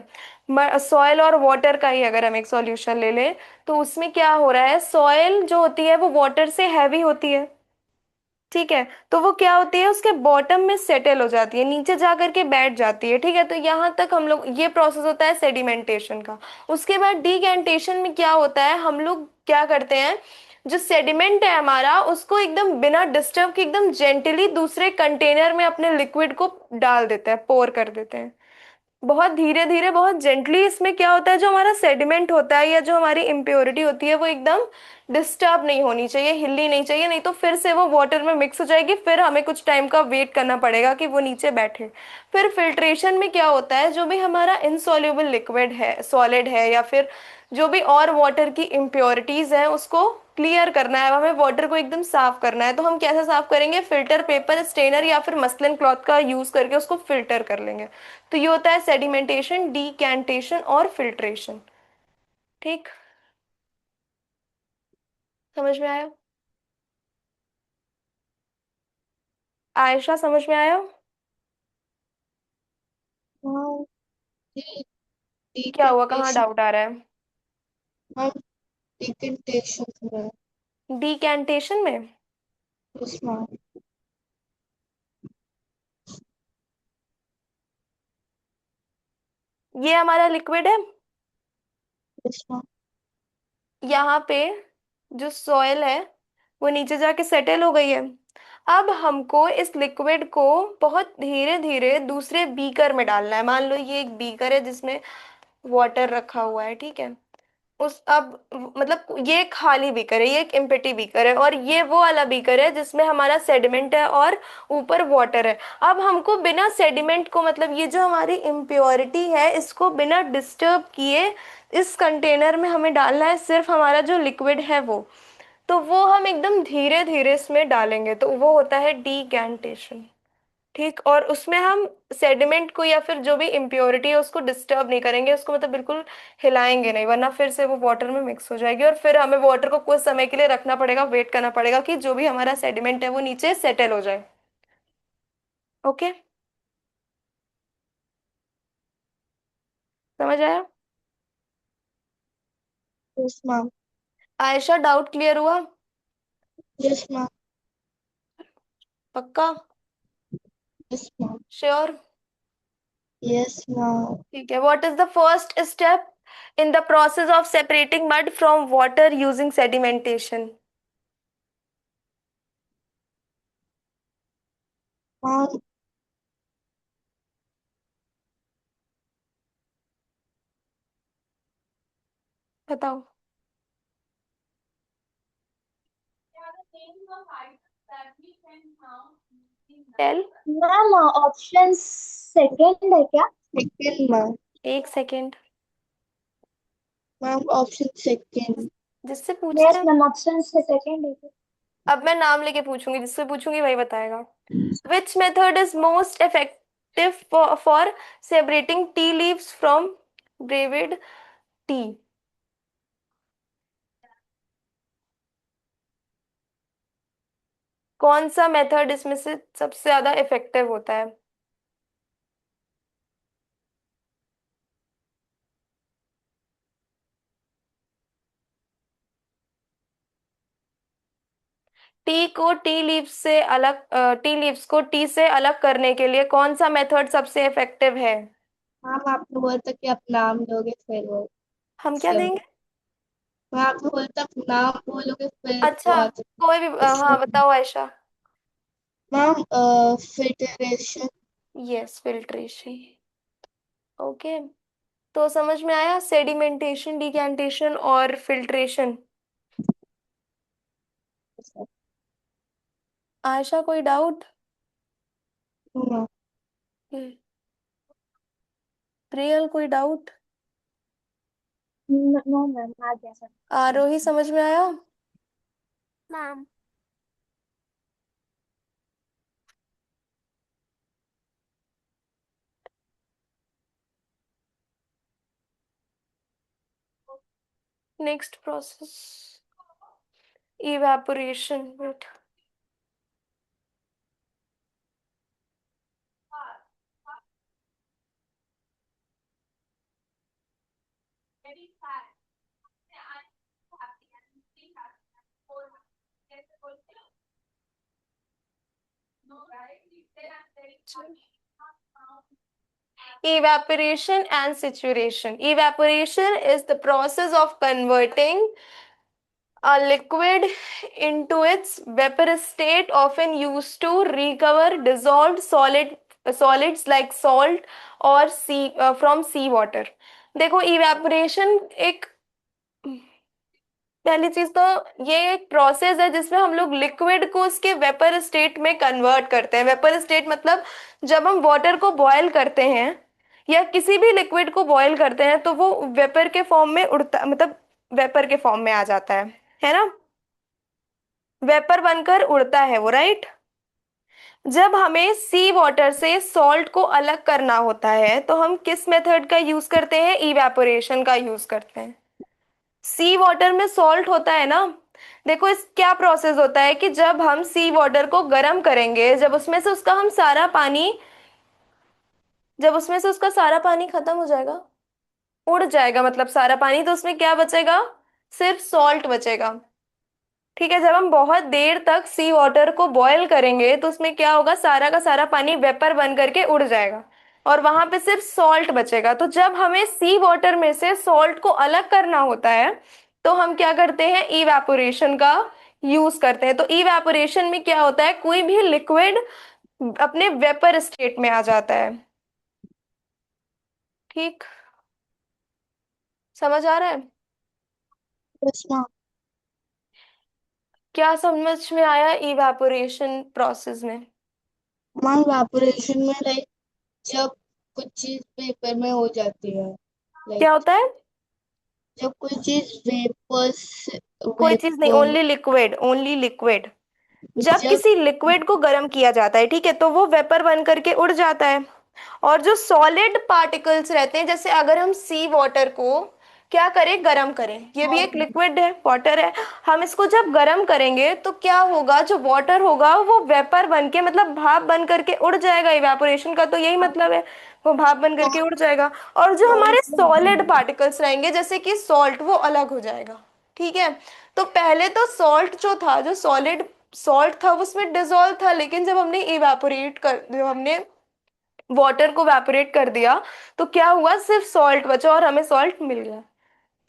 सॉइल और वाटर का ही अगर हम एक सॉल्यूशन ले लें, तो उसमें क्या हो रहा है, सॉइल जो होती है वो वाटर से हैवी होती है। ठीक है, तो वो क्या होती है, उसके बॉटम में सेटल हो जाती है, नीचे जा करके बैठ जाती है। ठीक है, तो यहाँ तक हम लोग, ये प्रोसेस होता है सेडिमेंटेशन का। उसके बाद डिकैंटेशन में क्या होता है, हम लोग क्या करते हैं, जो सेडिमेंट है हमारा, उसको एकदम बिना डिस्टर्ब के एकदम जेंटली दूसरे कंटेनर में अपने लिक्विड को डाल देते हैं, पोर कर देते हैं। बहुत धीरे धीरे, बहुत जेंटली। इसमें क्या होता है, जो हमारा सेडिमेंट होता है या जो हमारी इम्प्योरिटी होती है वो एकदम डिस्टर्ब नहीं होनी चाहिए, हिलनी नहीं चाहिए, नहीं तो फिर से वो वाटर में मिक्स हो जाएगी, फिर हमें कुछ टाइम का वेट करना पड़ेगा कि वो नीचे बैठे। फिर फिल्ट्रेशन में क्या होता है, जो भी हमारा इनसॉल्युबल लिक्विड है, सॉलिड है, या फिर जो भी और वाटर की इम्प्योरिटीज हैं उसको क्लियर करना है, हमें वाटर को एकदम साफ करना है। तो हम कैसे साफ करेंगे, फिल्टर पेपर, स्टेनर या फिर मसलिन क्लॉथ का यूज करके उसको फिल्टर कर लेंगे। तो ये होता है सेडिमेंटेशन, डीकैंटेशन और फिल्ट्रेशन। ठीक, समझ में आया? आयशा, समझ में आया? हाँ, क्या हुआ, कहाँ डिकेंटेशन। डाउट आ रहा है? हाँ, डिकेंटेशन है डीकैंटेशन में? उसमें। ये हमारा लिक्विड है, उसमें। यहाँ पे जो सॉइल है वो नीचे जाके सेटल हो गई है। अब हमको इस लिक्विड को बहुत धीरे धीरे दूसरे बीकर में डालना है। मान लो ये एक बीकर है जिसमें वाटर रखा हुआ है, ठीक है। उस अब मतलब ये खाली बीकर है, ये एक एम्प्टी बीकर है, और ये वो वाला बीकर है जिसमें हमारा सेडिमेंट है और ऊपर वाटर है। अब हमको बिना सेडिमेंट को, मतलब ये जो हमारी इम्प्योरिटी है, इसको बिना डिस्टर्ब किए इस कंटेनर में हमें डालना है, सिर्फ हमारा जो लिक्विड है वो। तो वो हम एकदम धीरे धीरे इसमें डालेंगे, तो वो होता है डीकैंटेशन। ठीक, और उसमें हम सेडिमेंट को या फिर जो भी इम्प्योरिटी है उसको डिस्टर्ब नहीं करेंगे, उसको मतलब बिल्कुल हिलाएंगे नहीं, वरना फिर से वो वाटर में मिक्स हो जाएगी, और फिर हमें वाटर को कुछ समय के लिए रखना पड़ेगा, वेट करना पड़ेगा कि जो भी हमारा सेडिमेंट है वो नीचे सेटल हो जाए। ओके, समझ आया? उसमें। आयशा, डाउट क्लियर हुआ? Yes ma'am. पक्का? Yes ma'am. Sure? Yes ma'am. ठीक है। What is the first step in the process of separating mud from water using sedimentation? Ma'am, बताओ। टेल। मैम ऑप्शन सेकंड है क्या? Second ma'am. एक सेकेंड, मैम ऑप्शन सेकेंड। जिससे पूछना यस है। मैम, ऑप्शन सेकंड है क्या? अब मैं नाम लेके पूछूंगी, जिससे पूछूंगी वही बताएगा। Which method is most effective for separating tea leaves from brewed tea? कौन सा मेथड इसमें से सबसे ज्यादा इफेक्टिव होता है? टी को टी लीव्स से अलग, टी लीव्स को टी से अलग करने के लिए कौन सा मेथड सबसे इफेक्टिव है? मैम आपने बोला था कि आप नाम लोगे फिर वो हम क्या इससे देंगे? मैं आपने बोला था आप नाम बोलोगे फिर वो अच्छा, आ जाए कोई भी, इससे। हाँ बताओ Ayesha. Ma'am filtration. Yes, filtration. Okay, तो समझ में आया सेडिमेंटेशन, डिकैंटेशन और फिल्ट्रेशन। आयशा, कोई डाउट? प्रियल, कोई डाउट? नो मैम, आ गया सर। आरोही, समझ में आया? Ma'am. Next process, evaporation. Wait, evaporation and saturation. Evaporation is the process of converting a liquid into its vaporous state, often used to recover dissolved solid solids like salt और सी फ्रॉम सी वाटर। देखो इवेपोरेशन एक, पहली चीज तो ये एक प्रोसेस है जिसमें हम लोग लिक्विड को उसके वेपर स्टेट में कन्वर्ट करते हैं। वेपर स्टेट मतलब जब हम वाटर को बॉयल करते हैं या किसी भी लिक्विड को बॉयल करते हैं तो वो वेपर के फॉर्म में उड़ता, मतलब वेपर के फॉर्म में आ जाता है ना, वेपर बनकर उड़ता है वो, राइट। जब हमें सी वाटर से सॉल्ट को अलग करना होता है तो हम किस मेथड का यूज करते हैं, इवेपोरेशन का यूज करते हैं। सी वाटर में सॉल्ट होता है ना, देखो इस क्या प्रोसेस होता है कि जब हम सी वाटर को गर्म करेंगे, जब उसमें से उसका सारा पानी खत्म हो जाएगा, उड़ जाएगा मतलब सारा पानी, तो उसमें क्या बचेगा, सिर्फ सॉल्ट बचेगा। ठीक है, जब हम बहुत देर तक सी वाटर को बॉयल करेंगे तो उसमें क्या होगा, सारा का सारा पानी वेपर बन करके उड़ जाएगा और वहां पे सिर्फ सॉल्ट बचेगा। तो जब हमें सी वाटर में से सॉल्ट को अलग करना होता है तो हम क्या करते हैं, इवेपोरेशन का यूज करते हैं। तो इवेपोरेशन में क्या होता है, कोई भी लिक्विड अपने वेपर स्टेट में आ जाता है। ठीक, समझ आ रहा है? Yes ma'am. क्या समझ में आया इवेपोरेशन प्रोसेस में? मैम इवेपोरेशन में लाइक जब कुछ चीज पेपर में हो जाती है, क्या लाइक होता है? जब कोई चीज वेपर्स, कोई चीज नहीं, vapour, only liquid, only liquid. जब जब किसी लिक्विड को गर्म किया जाता है, ठीक है, तो वो वेपर बन करके उड़ जाता है। और जो सॉलिड पार्टिकल्स रहते हैं, जैसे अगर हम सी वाटर को क्या करें, गर्म करें, ये भी एक लिक्विड है, वाटर है, हम इसको जब गर्म करेंगे तो क्या होगा, जो वाटर होगा वो वेपर बन के, मतलब भाप बन करके उड़ जाएगा। इवेपोरेशन का तो यही मतलब है, वो भाप बन करके उड़ जाएगा। और जो हमारे सॉलिड पार्टिकल्स रहेंगे जैसे कि सॉल्ट, वो अलग हो जाएगा। ठीक है, तो पहले तो सॉल्ट जो था, जो सॉलिड सॉल्ट था वो उसमें डिजोल्व था, लेकिन जब हमने वाटर को वेपोरेट कर दिया तो क्या हुआ, सिर्फ सॉल्ट बचा और हमें सॉल्ट मिल गया।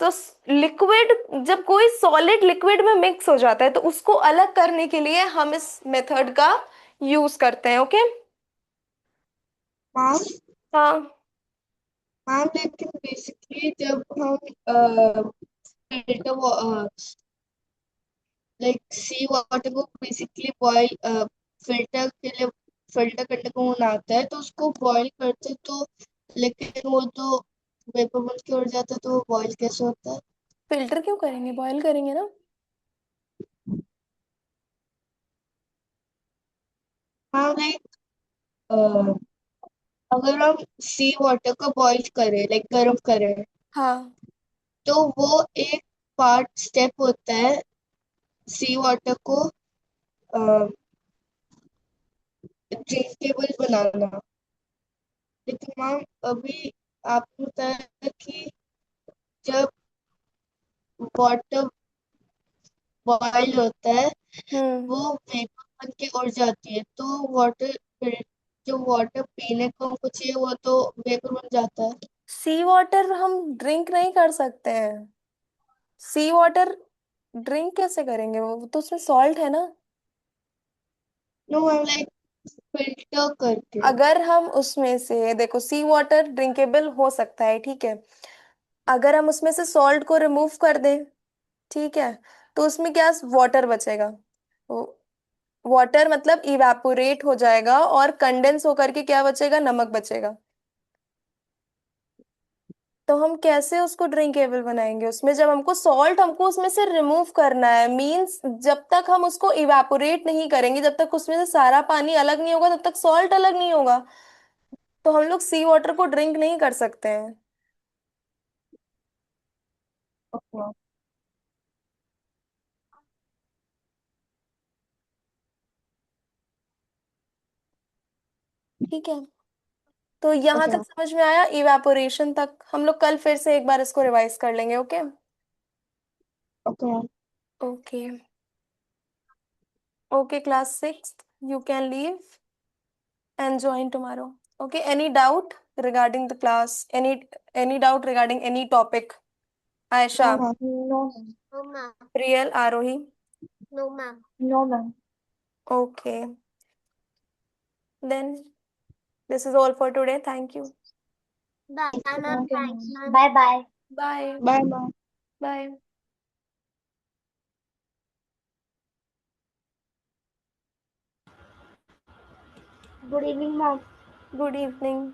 तो लिक्विड, जब कोई सॉलिड लिक्विड में मिक्स हो जाता है तो उसको अलग करने के लिए हम इस मेथड का यूज करते हैं। ओके। मैम, हाँ। मैम लेकिन बेसिकली जब हम फिल्टर, लाइक सी वाटर को बेसिकली बॉयल, फिल्टर के लिए, फिल्टर करने को बनाता है तो उसको बॉयल करते तो, लेकिन वो तो वेपर बन के उड़ जाता है, तो वो बॉयल कैसे होता है? फिल्टर क्यों करेंगे, बॉयल करेंगे ना। हाँ लाइक अगर हम सी वाटर को बॉईल करें, लाइक गर्म करें, हाँ। तो वो एक पार्ट स्टेप होता है सी वाटर को ड्रिंकेबल बनाना। लेकिन मैम अभी आपने बताया कि जब वाटर बॉईल होता है हम्म। वो वेपर बन के उड़ जाती है, तो वाटर, जो वाटर पीने को हमको चाहिए वो तो वेपर बन जाता है। सी वाटर हम ड्रिंक नहीं कर सकते हैं, सी वाटर ड्रिंक कैसे करेंगे, वो तो उसमें सॉल्ट है ना। नो मैम, लाइक फिल्टर करके। अगर हम उसमें से, देखो सी वाटर ड्रिंकेबल हो सकता है, ठीक है, अगर हम उसमें से सॉल्ट को रिमूव कर दें, ठीक है, तो उसमें क्या वाटर बचेगा, वाटर मतलब इवेपोरेट हो जाएगा और कंडेंस होकर के क्या बचेगा, नमक बचेगा। तो हम कैसे उसको ड्रिंकेबल बनाएंगे, उसमें जब हमको सॉल्ट हमको उसमें से रिमूव करना है, मींस जब तक हम उसको इवेपोरेट नहीं करेंगे, जब तक उसमें से सारा पानी अलग नहीं होगा तब तक सॉल्ट अलग नहीं होगा। तो हम लोग सी वाटर को ड्रिंक नहीं कर सकते हैं। ओके। ठीक है, तो यहाँ ओके। तक समझ में आया, इवेपोरेशन तक हम लोग कल फिर से एक बार इसको रिवाइज कर लेंगे। Okay. Okay. Okay. Okay class six, you can leave and join tomorrow. Okay, any doubt regarding the class? Any doubt regarding any topic? No Aisha, ma'am. No ma'am. No ma'am. Priyal, Arohi. No ma'am. No ma'am. Okay, then this is all for today, thank you. Bye, ma'am. Thanks, ma'am. Bye bye. Bye. Bye ma'am. Bye. Good evening, ma'am. Good evening.